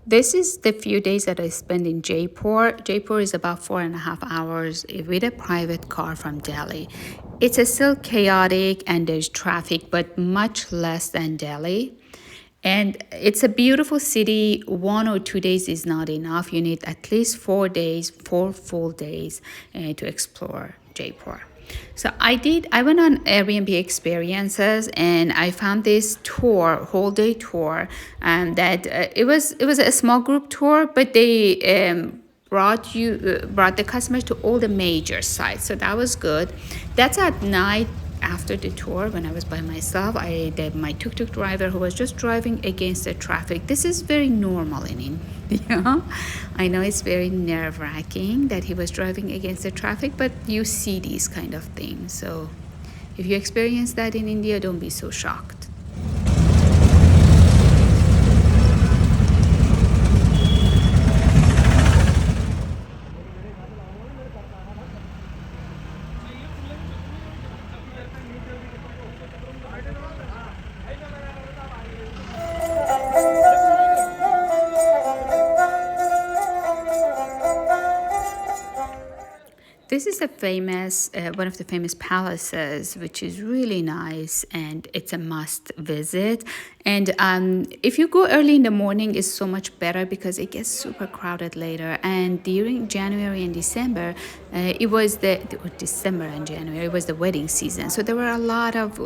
This is the few days that I spent in Jaipur. Jaipur is about 4.5 hours with a private car from Delhi. It's a still chaotic and there's traffic, but much less than Delhi. And it's a beautiful city. 1 or 2 days is not enough. You need at least 4 days, 4 full days to explore Jaipur. So I went on Airbnb experiences and I found this tour, whole day tour, that it was a small group tour, but they brought the customers to all the major sites. So that was good. That's at night. After the tour, when I was by myself, my tuk-tuk driver who was just driving against the traffic. This is very normal in India. I know it's very nerve-wracking that he was driving against the traffic, but you see these kind of things. So if you experience that in India, don't be so shocked. This is one of the famous palaces, which is really nice and it's a must visit. And if you go early in the morning, it's so much better because it gets super crowded later. And during January and December, it was or December and January, it was the wedding season. So there were a lot of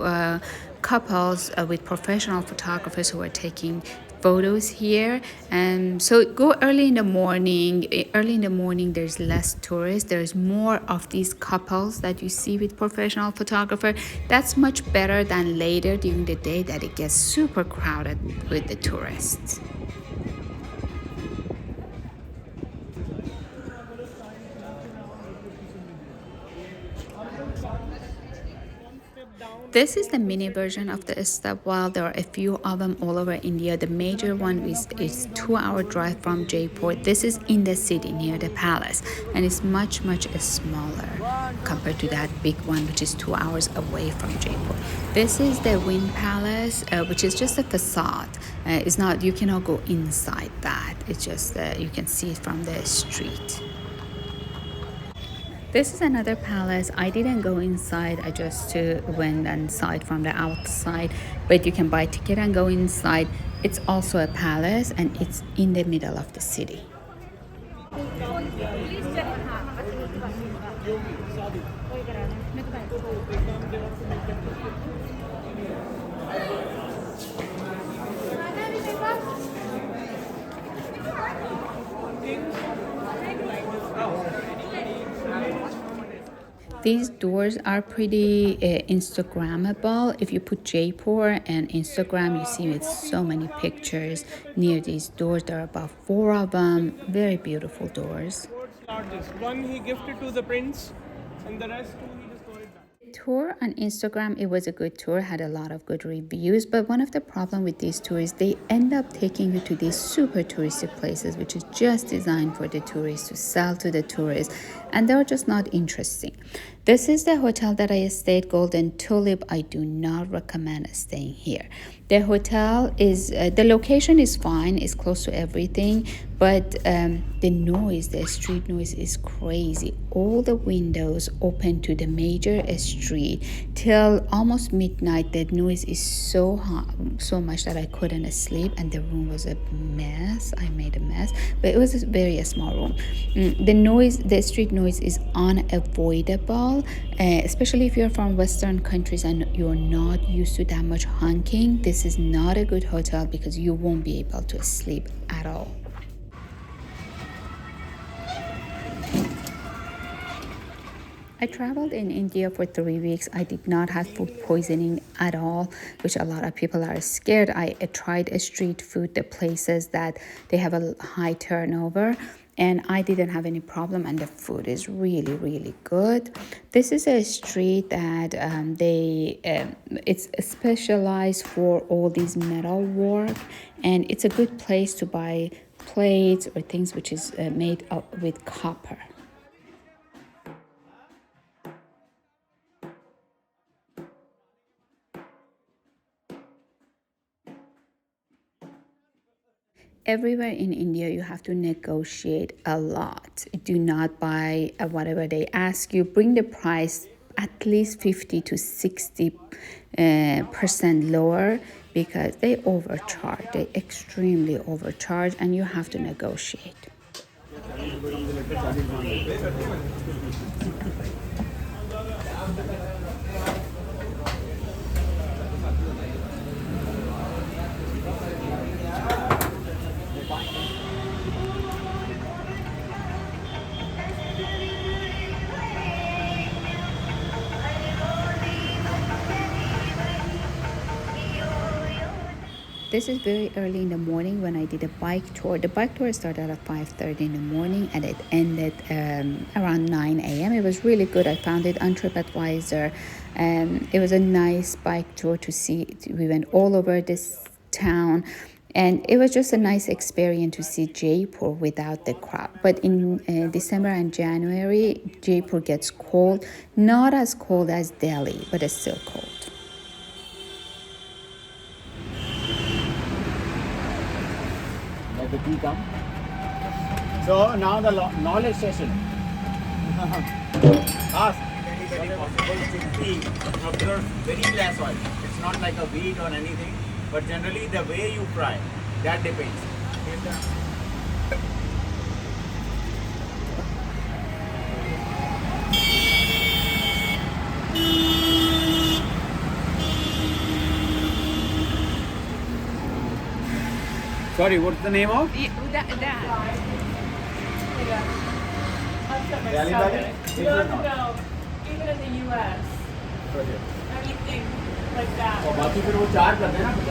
couples with professional photographers who were taking photos here. And so go early in the morning. Early in the morning there's less tourists, there's more of these couples that you see with professional photographer. That's much better than later during the day that it gets super crowded with the tourists. This is the mini version of the stepwell. There are a few of them all over India. The major one is 2 hour drive from Jaipur. This is in the city near the palace, and it's much smaller compared to that big one, which is 2 hours away from Jaipur. This is the Wind Palace, which is just a facade. It's not, you cannot go inside that. It's just you can see it from the street. This is another palace. I didn't go inside. I just went inside from the outside. But you can buy a ticket and go inside. It's also a palace and it's in the middle of the city. These doors are pretty Instagrammable. If you put Jaipur and Instagram, you see with so many pictures near these doors. There are about 4 of them. Very beautiful doors. One he gifted to the prince, and the rest two he just got it back. Tour on Instagram, it was a good tour, had a lot of good reviews, but one of the problem with these tours, they end up taking you to these super touristy places which is just designed for the tourists to sell to the tourists, and they're just not interesting. This is the hotel that I stayed, Golden Tulip. I do not recommend staying here. The hotel is the location is fine, it's close to everything, but the noise, the street noise is crazy. All the windows open to the major street till almost midnight. The noise is so hot, so much that I couldn't sleep, and the room was a mess. I made a mess, but it was a very small room. The street noise is unavoidable, especially if you're from Western countries and you're not used to that much honking. This is not a good hotel because you won't be able to sleep at all. I traveled in India for 3 weeks. I did not have food poisoning at all, which a lot of people are scared. I tried street food, the places that they have a high turnover, and I didn't have any problem, and the food is really good. This is a street that it's specialized for all these metal work, and it's a good place to buy plates or things which is made up with copper. Everywhere in India, you have to negotiate a lot. Do not buy whatever they ask you. Bring the price at least 50 to 60 percent lower because they overcharge. They extremely overcharge, and you have to negotiate. This is very early in the morning when I did a bike tour. The bike tour started at 5:30 in the morning and it ended around 9 a.m. It was really good. I found it on TripAdvisor. It was a nice bike tour to see. We went all over this town, and it was just a nice experience to see Jaipur without the crowd. But in December and January, Jaipur gets cold. Not as cold as Delhi, but it's still cold. Let the tea come. So now the knowledge session. Ask if anybody possible to see, observe very less oil. It's not like a wheat or anything, but generally the way you fry, that depends. Sorry, what's the name of? Delhi Valley? No, even in the US, anything like that. और बाकी फिर वो charge करते हैं ना 50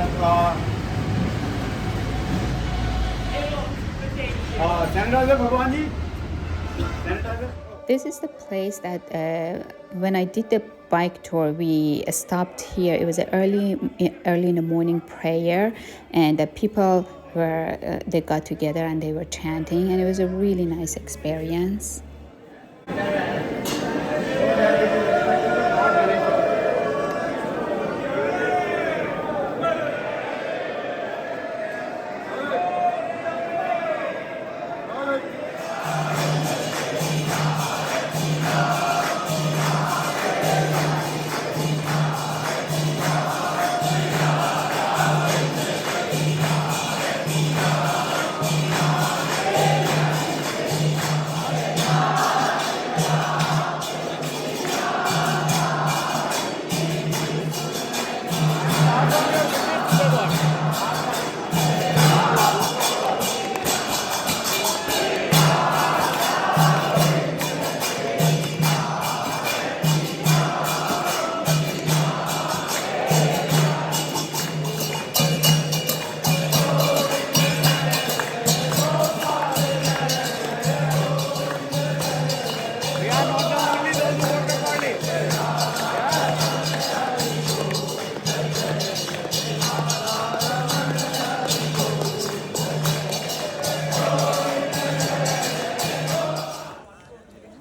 sanitiser भगवान जी sanitiser. This is the place that when I did the bike tour, we stopped here. It was an early in the morning prayer, and the people were they got together and they were chanting, and it was a really nice experience.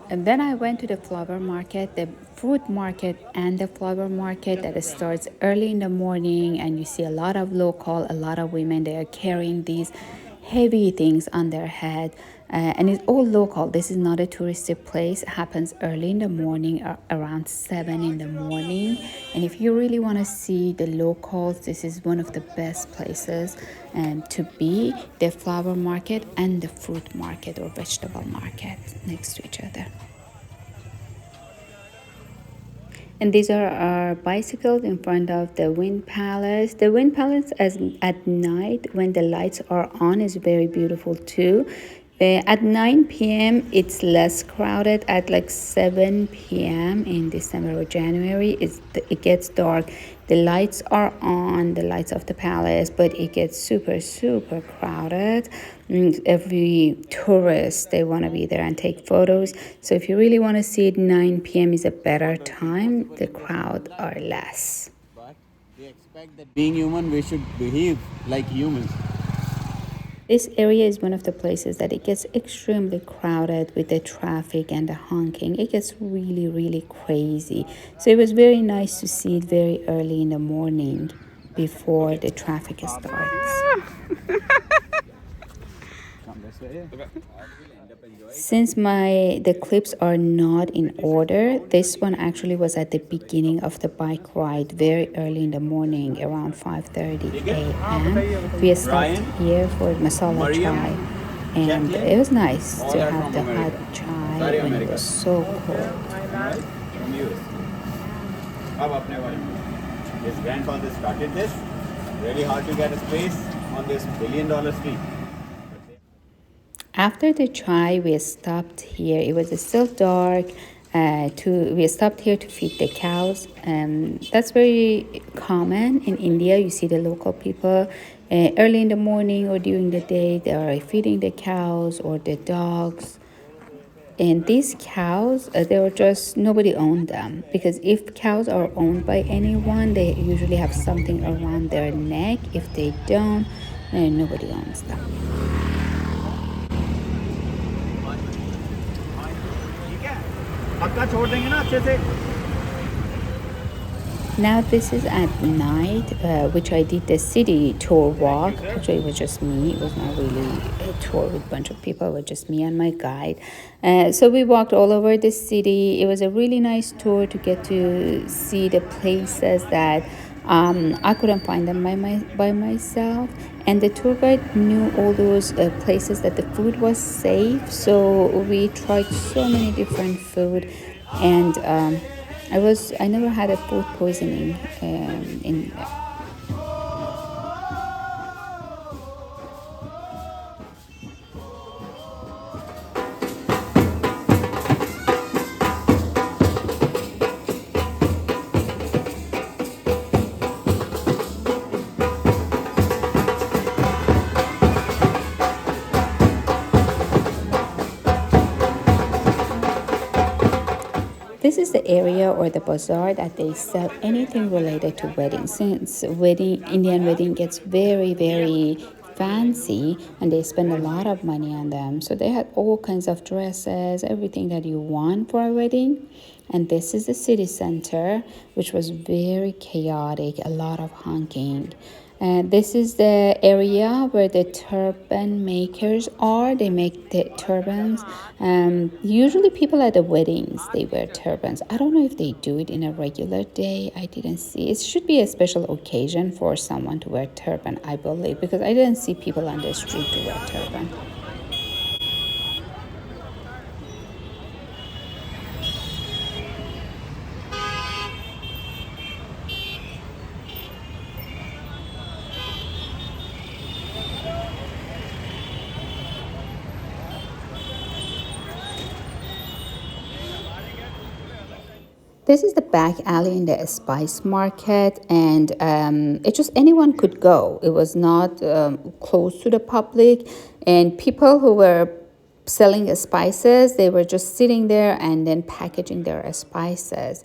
And then I went to the flower market, the fruit market and the flower market that starts early in the morning, and you see a lot of local, a lot of women. They are carrying these heavy things on their head, and it's all local. This is not a touristic place. It happens early in the morning, around 7 in the morning. And if you really want to see the locals, this is one of the best places to be, the flower market and the fruit market or vegetable market next to each other. And these are our bicycles in front of the Wind Palace. The Wind Palace at night when the lights are on is very beautiful too. At 9 p.m. it's less crowded. At like 7 p.m. in December or January, it gets dark. The lights are on, the lights of the palace, but it gets super, super crowded. Every tourist, they want to be there and take photos. So if you really want to see it, 9 p.m. is a better time. The crowd are less. But they expect that being human, we should behave like humans. This area is one of the places that it gets extremely crowded with the traffic and the honking. It gets really, really crazy. So it was very nice to see it very early in the morning before the traffic starts. Since the clips are not in order, this one actually was at the beginning of the bike ride, very early in the morning, around 5:30 a.m. We stopped here for masala chai, and it was nice to have the hot chai when it was so cold. His grandfather started this. Really hard to get a space on this $1 billion street. After the chai, we stopped here. It was still dark. We stopped here to feed the cows. That's very common in India. You see the local people early in the morning or during the day. They are feeding the cows or the dogs. And these cows, they were just nobody owned them, because if cows are owned by anyone, they usually have something around their neck. If they don't, nobody owns them. Now this is at night, which I did the city tour walk. Actually, it was just me. It was not really a tour with a bunch of people. It was just me and my guide. So we walked all over the city. It was a really nice tour to get to see the places that I couldn't find them by myself. And the tour guide knew all those places that the food was safe. So we tried so many different food, and I never had a food poisoning in. This is the area or the bazaar that they sell anything related to weddings. Since Indian wedding gets very, very fancy and they spend a lot of money on them. So they had all kinds of dresses, everything that you want for a wedding. And this is the city center, which was very chaotic, a lot of honking. This is the area where the turban makers are. They make the turbans. Usually people at the weddings, they wear turbans. I don't know if they do it in a regular day. I didn't see. It should be a special occasion for someone to wear turban, I believe, because I didn't see people on the street to wear turban. This is the back alley in the spice market, and it just anyone could go. It was not closed to the public, and people who were selling spices, they were just sitting there and then packaging their spices.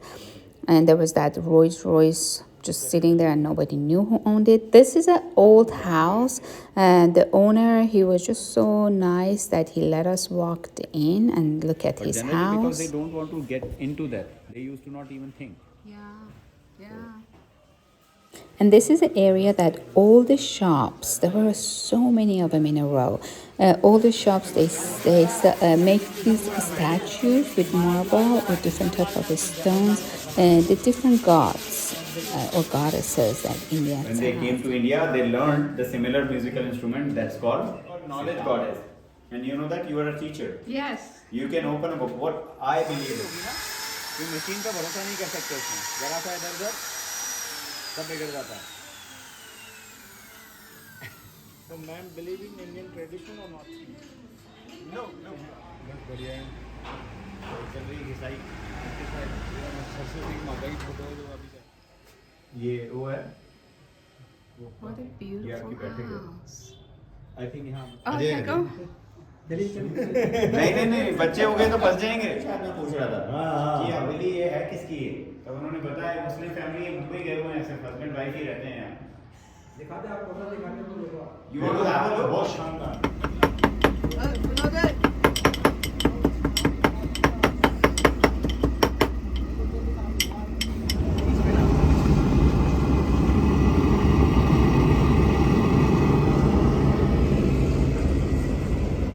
And there was that Rolls Royce just sitting there and nobody knew who owned it. This is an old house, and the owner, he was just so nice that he let us walk in and look at his house. Because they don't want to get into that, they used to not even think. Yeah. And this is an area that all the shops, there were so many of them in a row. All the shops, they make these statues with marble or different type of stones, the different gods or goddesses that Indians When they came to India, they learned the similar musical instrument that's called knowledge goddess. And you know that you are a teacher. Yes. You can open a book. What I believe is, you machine का भरोसा नहीं कर सकते उसमें. जरा सा इधर उधर सब बिगड़ जाता है. So, ma'am, believe in Indian tradition or not? No. बहुत बढ़िया है. चल रही घिसाई. सबसे बड़ी माता की फोटो है जो अभी का. ये वो है. What a beautiful house. I think यहाँ. Okay, go. नहीं बच्चे हो गए तो फंस जाएंगे. मैं पूछ रहा था कि हवेली ये है किसकी है. तब उन्होंने बताया मुस्लिम फैमिली है, मुंबई गए हुए हैं, सिर्फ हस्बैंड वाइफ ही रहते हैं यहाँ. दिखाते आप फोटो दिखाते हो. You want to have a look? बहुत शानदार.